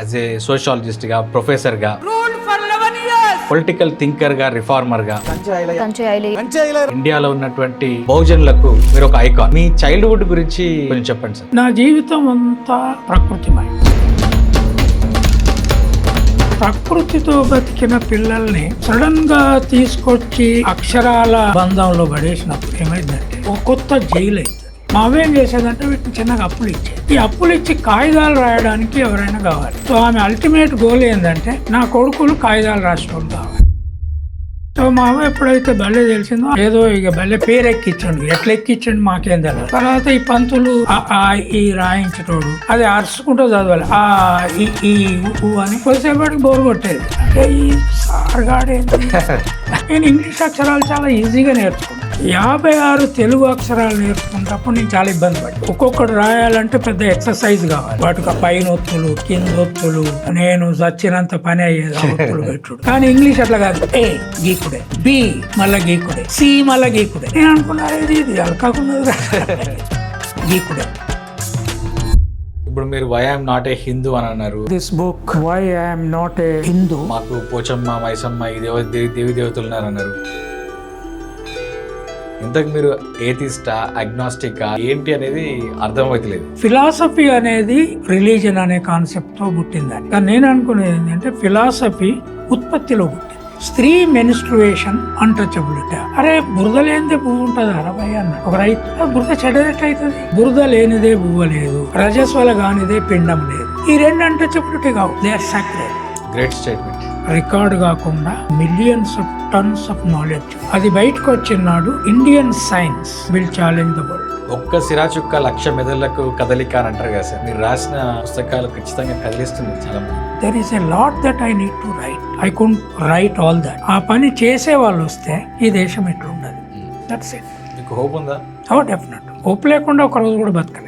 As a sociologist గా, professor గా, political thinker గా, రిఫార్మర్ గా, ఇండియాలో ఉన్నటువంటి బహుజనులకు మీరు ఒక ఐకాన్. మీ చైల్డ్హుడ్ గురించి కొంచెం చెప్పండి సార్. నా జీవితం అంతా ప్రకృతిమయం. ప్రకృతితో బతికిన పిల్లల్ని సడన్ గా తీసుకొచ్చి అక్షరాల బంధంలో పడేసినప్పుడు ఏమైందంటే ఒక కొత్త జైలు అయింది. మా అవ్వ ఏం చేసేదంటే వీటిని చిన్నగా అప్పులు ఇచ్చేది. ఈ అప్పులు ఇచ్చి కాగితాలు రాయడానికి ఎవరైనా కావాలి. సో ఆమె అల్టిమేట్ గోల్ ఏంటంటే నా కొడుకులు కాగితాలు రాసేవాళ్ళు కావాలి. సో మా అవ్వ ఎప్పుడైతే బల్లె తెలిసిందో ఏదో ఇక బల్లె పేరు ఎక్కించండి, ఎట్లా ఎక్కించండి మాకేం తెలియదు. తర్వాత ఈ పంతులు ఈ రాయించటోడు అది అరుచుకుంటూ చదవాలి. ఈ అని కొద్దిసేపటికి బోరు కొట్టేది. అంటే ఈ సార్గాడేంటి. నేను ఇంగ్లీష్ అక్షరాలు చాలా ఈజీగా నేర్చుకున్నాను. 56 తెలుగు అక్షరాలు నేర్చుకున్నప్పుడు నేను చాలా ఇబ్బంది పడ్డా. ఒక్కొక్కటి రాయాలంటే పెద్ద ఎక్సర్సైజ్ కావాలి. వాటికి పైన ఒత్తులు, కింద ఒత్తులు, నేను చచ్చినంత పని అయ్యేది ఒత్తులు పెట్టుడు. కానీ ఇంగ్లీష్ అట్లా కాదు. ఏ గీకుడే, బి మళ్ళా గీకుడే, సి మళ్ళా గీకుడే. నేను అనుకున్నా ఇది అలకాకున్నది గీకుడే. ఇప్పుడు మీరు why I'm not a Hindu అని అన్నారు. This book why I'm not a Hindu. మాకు పోచమ్మ, మైసమ్మ, ఈ దేవి దేవతలు ఉన్నారన్నారు. ఇంతకు మీరు ఏథిస్టా, అగ్నాస్టికా ఏంటి అనేది అర్థమవుతలేదు. ఫిలాసఫీ అనేది రిలీజన్ అనే కాన్సెప్ట్ తో పుట్టిందని. కానీ నేను అనుకునేది ఏంటంటే ఫిలాసఫీ ఉత్పత్తిలో పుట్టింది. స్త్రీ మెన్స్ట్రుయేషన్, అన్టచబిలిటీ. అరే బురద లేనిదే పువ్వు ఉంటుంది అరవై అన్నాడు ఒక రైతు. బురద చెడ్డదెట్ అవుతుంది? బురద లేనిదే పువ్వు లేదు, రజస్వల కానిదే పిండం లేదు. ఈ రెండు అన్టచబిలిటీ కావు, they are sacred. Great statement. Record కాకుండా millions of tons of knowledge అది బయటకు వచ్చినాడు. Indian science will challenge the world. ఒక్క సిరాచుక్క 1,00,000 మెదళ్లకు కదలిక అని అంటారు కదా సార్. మీరు రాసిన పుస్తకాలు ఖచ్చితంగా కదిలిస్తుంది చాలా మంది. There is a lot that I need to write. I couldn't write all that. ఆ పని చేసే వాళ్ళు వస్తే ఈ దేశం ఎట్లుండదు. That's it. మీకు హోప్ ఉందా? డెఫినెట్. హోప్ లేకుండా ఒక రోజు కూడా బతకలేదు.